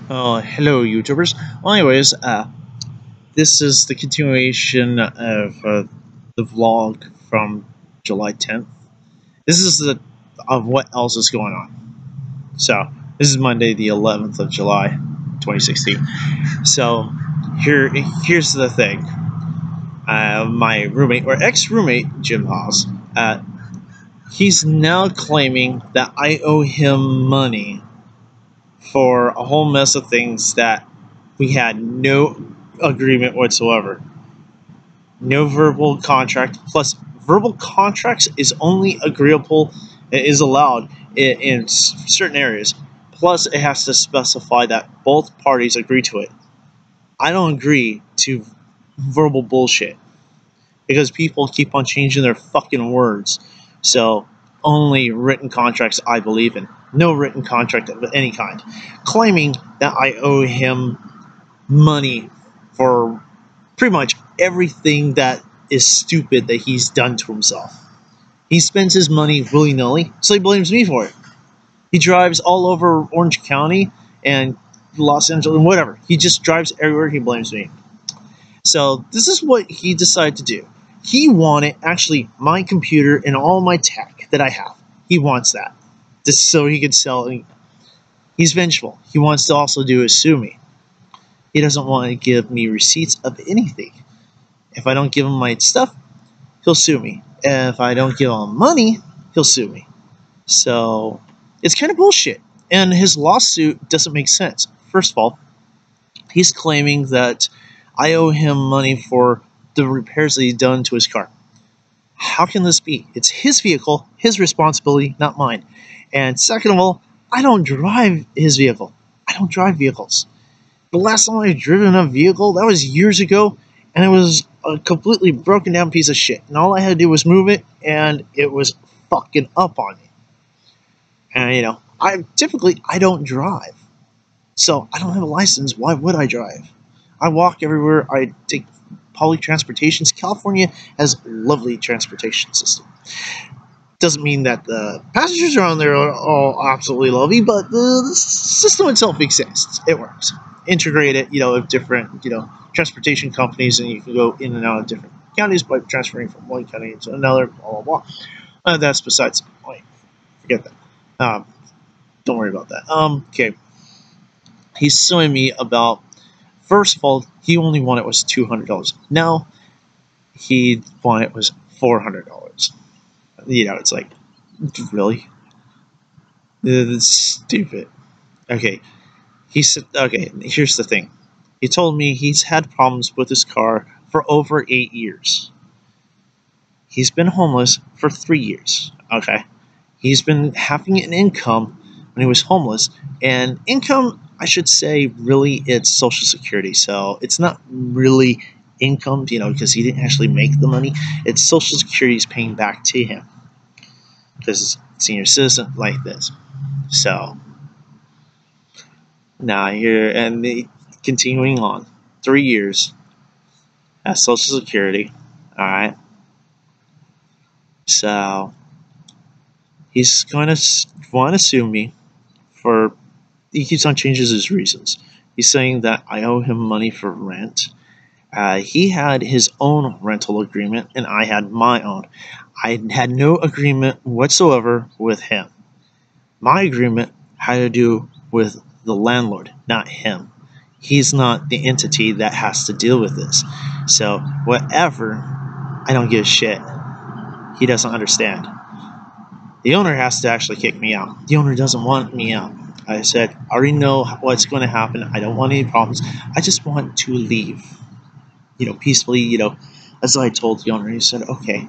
Hello, YouTubers. Well, anyways, this is the continuation of the vlog from July 10th. This is the of what else is going on. So this is Monday, the 11th of July, 2016. So here's the thing. My roommate or ex-roommate Jim Haas, he's now claiming that I owe him money for a whole mess of things that we had no agreement whatsoever. No verbal contract. Plus, verbal contracts is only agreeable, it is allowed in certain areas. Plus, it has to specify that both parties agree to it. I don't agree to verbal bullshit because people keep on changing their fucking words. So, only written contracts I believe in. No written contract of any kind. Claiming that I owe him money for pretty much everything that is stupid that he's done to himself. He spends his money willy-nilly, so he blames me for it. He drives all over Orange County and Los Angeles and whatever. He just drives everywhere, he blames me. So this is what he decided to do. He wanted, actually, my computer and all my tech that I have. He wants that. Just so he could sell it. He's vengeful. He wants to also do is sue me. He doesn't want to give me receipts of anything. If I don't give him my stuff, he'll sue me. And if I don't give him money, he'll sue me. So it's kind of bullshit. And his lawsuit doesn't make sense. First of all, he's claiming that I owe him money for the repairs that he's done to his car. How can this be? It's his vehicle, his responsibility, not mine. And second of all, I don't drive his vehicle. I don't drive vehicles. The last time I driven a vehicle, that was years ago, and it was a completely broken down piece of shit. And all I had to do was move it, and it was fucking up on me. And I don't drive, so I don't have a license. Why would I drive? I walk everywhere. I take public transportations. California has a lovely transportation system. Doesn't mean that the passengers around there are all absolutely lovely, but the system itself exists. It works. Integrate it, of different, transportation companies, and you can go in and out of different counties by transferring from one county to another, blah, blah, blah. That's besides the point. Forget that. Don't worry about that. Okay. He's suing me about, first of all, he only wanted was $200. Now, he wanted was $400. It's like, really? It's stupid. Okay. He said, okay, here's the thing. He told me he's had problems with his car for over 8 years. He's been homeless for 3 years. Okay. He's been having an income when he was homeless. And income, I should say, really, it's Social Security. So it's not really income, because he didn't actually make the money. It's Social Security's paying back to him. Because senior citizen like this. So now here and continuing on, 3 years at Social Security. All right. So he's going to want to sue me for. He keeps on changing his reasons. He's saying that I owe him money for rent. He had his own rental agreement, and I had my own. I had no agreement whatsoever with him. My agreement had to do with the landlord, not him. He's not the entity that has to deal with this. So, whatever, I don't give a shit. He doesn't understand. The owner has to actually kick me out. The owner doesn't want me out. I said, I already know what's going to happen. I don't want any problems. I just want to leave. Peacefully, as I told the owner. He said, okay,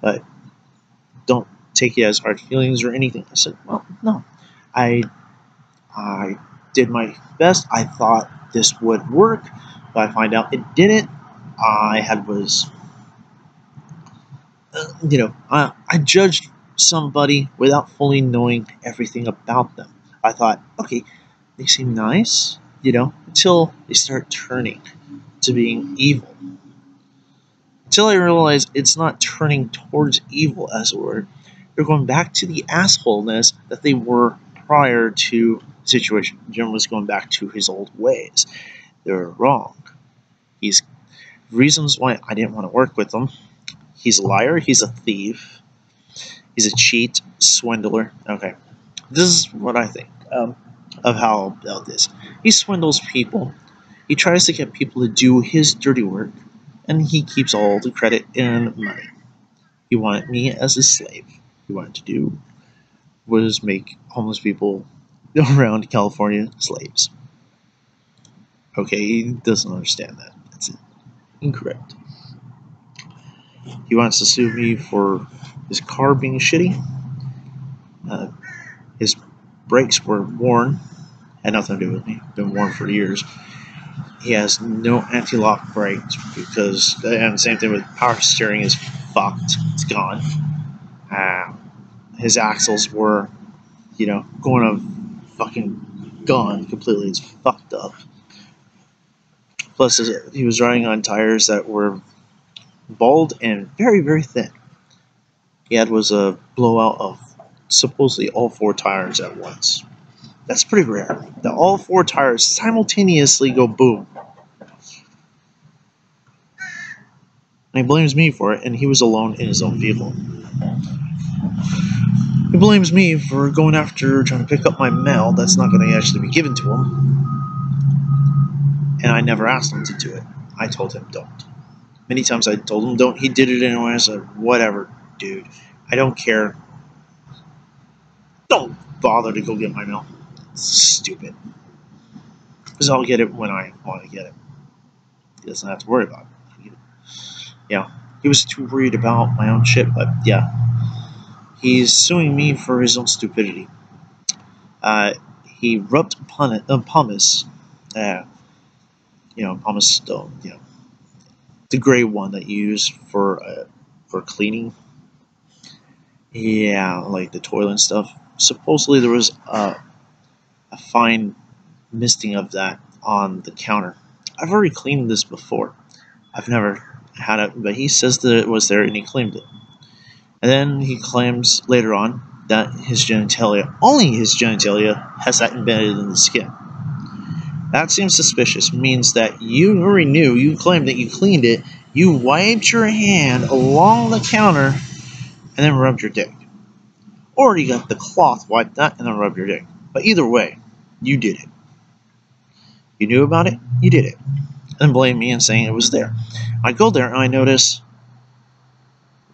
but don't take it as hard feelings or anything. I said, well, no. I did my best. I thought this would work, but I find out it didn't. I judged somebody without fully knowing everything about them. I thought, okay, they seem nice, until they start turning to being evil. Until I realized it's not turning towards evil, as it were. They're going back to the assholeness that they were prior to situation. Jim was going back to his old ways. They were wrong. He's reasons why I didn't want to work with him. He's a liar. He's a thief. He's a cheat, swindler. Okay, this is what I think of how Bell is. He swindles people. He tries to get people to do his dirty work, and he keeps all the credit and money. He wanted me as his slave. He wanted to do was make homeless people around California slaves. Okay, he doesn't understand that. That's incorrect. He wants to sue me for his car being shitty. Uh, his brakes were worn. Had nothing to do with me. Been worn for years. He has no anti-lock brakes because, and same thing with power steering is fucked. It's gone. His axles were, going to fucking gone completely. It's fucked up. Plus, he was riding on tires that were bald and very, very thin. He had was a blowout of supposedly all four tires at once. That's pretty rare. That all four tires simultaneously go boom. And he blames me for it, and he was alone in his own vehicle. He blames me for going after trying to pick up my mail that's not going to actually be given to him. And I never asked him to do it. I told him don't. Many times I told him don't. He did it anyway. I said, whatever, dude. I don't care. Don't bother to go get my mail. It's stupid. Because I'll get it when I want to get it. He doesn't have to worry about it. Yeah. He was too worried about my own shit, but yeah. He's suing me for his own stupidity. He rubbed pumice. Pumice stone. The gray one that you use for cleaning. Yeah, like the toilet and stuff. Supposedly there was a fine misting of that on the counter. I've already cleaned this before. I've never had it, but he says that it was there and he claimed it. And then he claims later on that his genitalia, only his genitalia, has that embedded in the skin. That seems suspicious. It means that you already knew, you claimed that you cleaned it, you wiped your hand along the counter, and then rubbed your dick. Or you got the cloth, wiped that, and then rubbed your dick. But either way, you did it. You knew about it, you did it. And then blame me and saying it was there. I go there and I notice,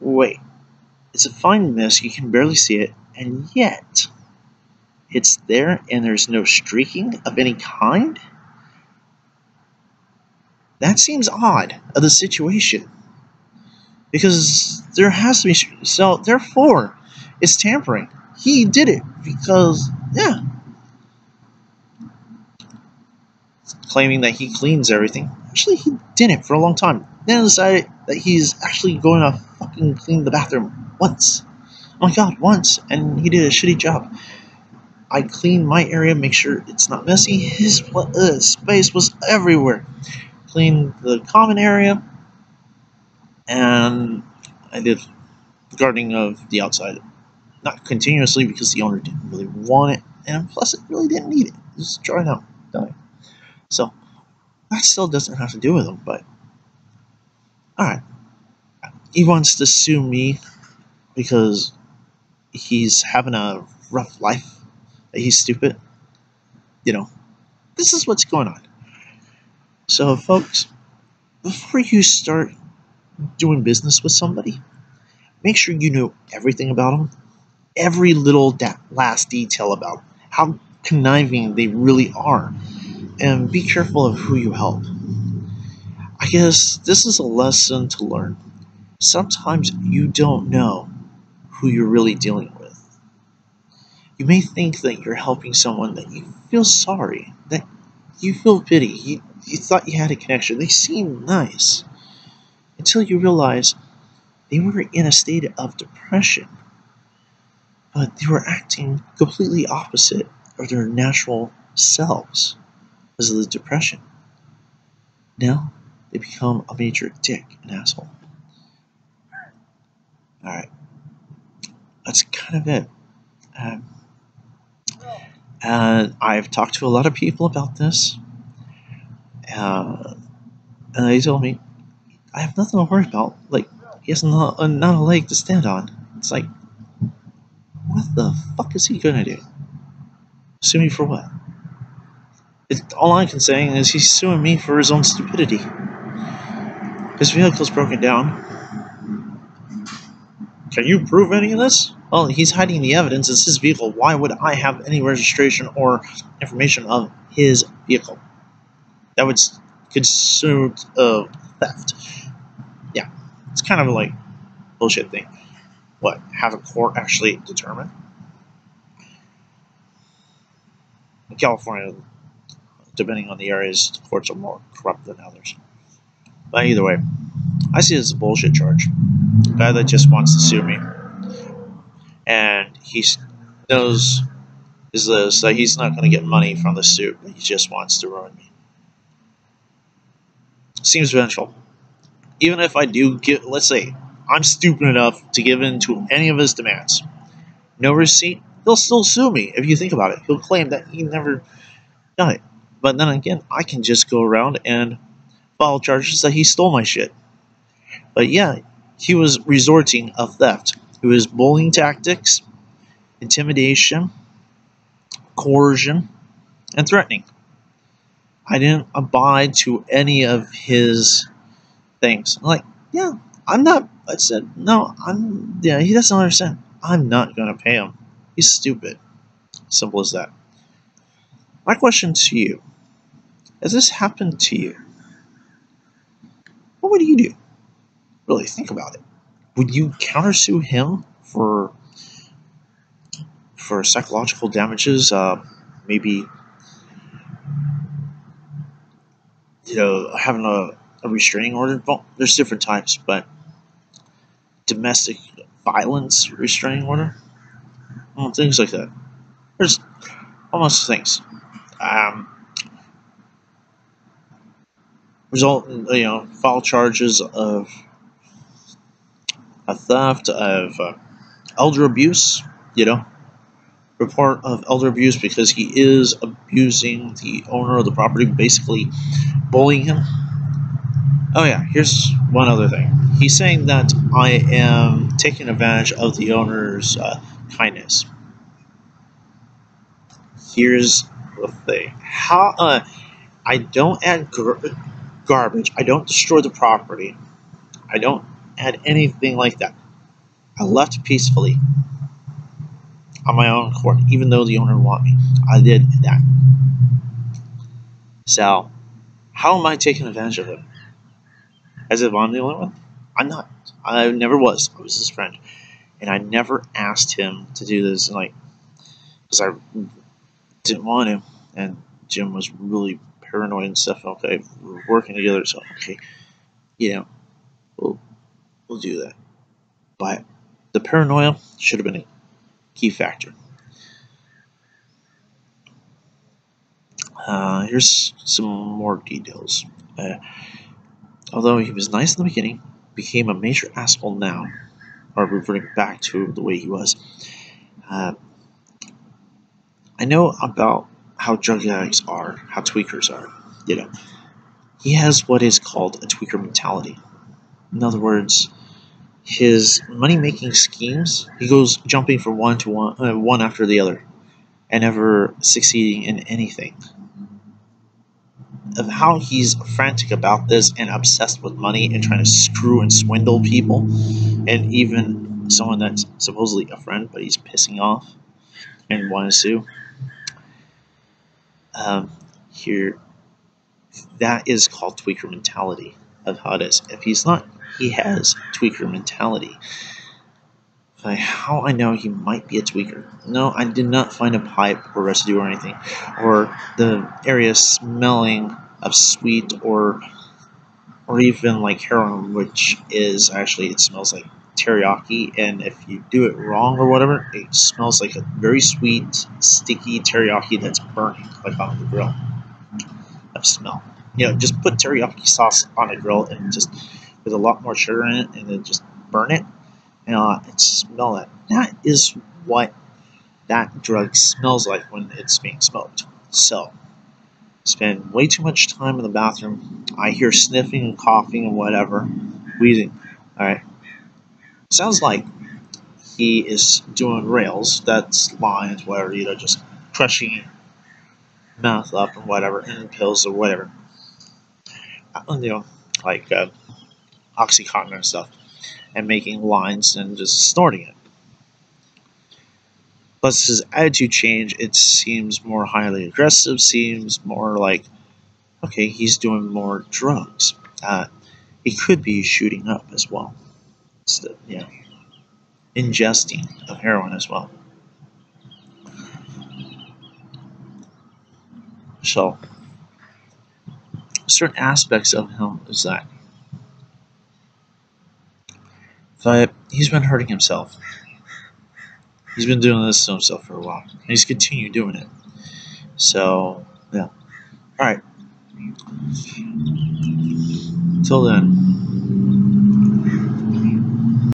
wait, it's a fine mist, you can barely see it, and yet it's there and there's no streaking of any kind? That seems odd of the situation. Because there has to be, so therefore, it's tampering. He did it because, yeah. Claiming that he cleans everything. Actually, he didn't for a long time. Then decided that he's actually going to fucking clean the bathroom once. Oh my god, once. And he did a shitty job. I cleaned my area, make sure it's not messy. His space was everywhere. Cleaned the common area. And I did gardening of the outside. Not continuously because the owner didn't really want it. And plus, it really didn't need it. Just drying out. Dying. So, that still doesn't have to do with him, but alright. He wants to sue me because he's having a rough life, that he's stupid. This is what's going on. So, folks, before you start doing business with somebody, make sure you know everything about them, every little last detail about how conniving they really are, and be careful of who you help. I guess this is a lesson to learn. Sometimes you don't know who you're really dealing with. You may think that you're helping someone that you feel sorry, that you feel pity, you thought you had a connection, they seem nice, until you realize they were in a state of depression, but they were acting completely opposite of their natural selves because of the depression. Now, they become a major dick and asshole. Alright. That's kind of it. And I've talked to a lot of people about this, and they told me I have nothing to worry about. Like, he has not a leg to stand on. It's like, what the fuck is he gonna do? Sue me for what? All I can say is he's suing me for his own stupidity. His vehicle's broken down. Can you prove any of this? Well, he's hiding the evidence. It's his vehicle. Why would I have any registration or information of his vehicle? That would consume theft. Yeah, it's kind of like bullshit thing. What? Have a court actually determine? In California, depending on the areas, the courts are more corrupt than others. But either way, I see it as a bullshit charge. A guy that just wants to sue me, and he knows is this that he's not going to get money from the suit. He just wants to ruin me. Seems vengeful. Even if I do get, let's say, I'm stupid enough to give in to any of his demands, no receipt, he'll still sue me. If you think about it, he'll claim that he never done it. But then again, I can just go around and file charges that he stole my shit. But yeah, he was resorting of theft. It was bullying tactics, intimidation, coercion, and threatening. I didn't abide to any of his things. I'm like, yeah, I'm not. I said, no, yeah, he doesn't understand. I'm not going to pay him. He's stupid. Simple as that. My question to you, has this happened to you? What would you do? Really think about it. Would you countersue him for psychological damages? Maybe, having a restraining order. Well, there's different types, but domestic violence restraining order, things like that. There's almost things. Result, file charges of a theft, of elder abuse. Report of elder abuse because he is abusing the owner of the property, basically bullying him. Oh yeah, here's one other thing. He's saying that I am taking advantage of the owner's kindness. Here's the thing. I don't add garbage. I don't destroy the property. I don't add anything like that. I left peacefully on my own accord, even though the owner wanted me. I did that. So, how am I taking advantage of him? As if I'm the only one? I'm not. I never was. I was his friend. And I never asked him to do this, because I didn't want to. And Jim was really paranoid and stuff. Okay, we're working together, so okay, we'll do that. But the paranoia should have been a key factor. Here's some more details. Although he was nice in the beginning, became a major asshole now, or reverting back to the way he was. I know about how drug addicts are, how tweakers are. He has what is called a tweaker mentality. In other words, his money-making schemes, he goes jumping from one after the other, and never succeeding in anything. Of how he's frantic about this and obsessed with money and trying to screw and swindle people, and even someone that's supposedly a friend, but he's pissing off and want to sue. Here, that is called tweaker mentality of how it is. If he's not, he has tweaker mentality. How I know he might be a tweaker? No, I did not find a pipe or residue or anything, or the area smelling of sweet or even like heroin, which is actually, it smells like teriyaki, and if you do it wrong or whatever, it smells like a very sweet, sticky teriyaki that's burning, like on the grill. Of smell. Just put teriyaki sauce on a grill and just with a lot more sugar in it, and then just burn it, and smell that. That is what that drug smells like when it's being smoked. So, spend way too much time in the bathroom. I hear sniffing and coughing and whatever, wheezing. All right, sounds like he is doing rails. That's lines, whatever, just crushing mouth up and whatever, and pills or whatever. You know, like Oxycontin and stuff, and making lines and just snorting it. But his attitude change, it seems more highly aggressive, seems more like, okay, he's doing more drugs. He could be shooting up as well. So, yeah, ingesting of heroin as well. So, certain aspects of him is that. But he's been hurting himself. He's been doing this to himself for a while. And he's continued doing it. So, yeah. Alright. Till then.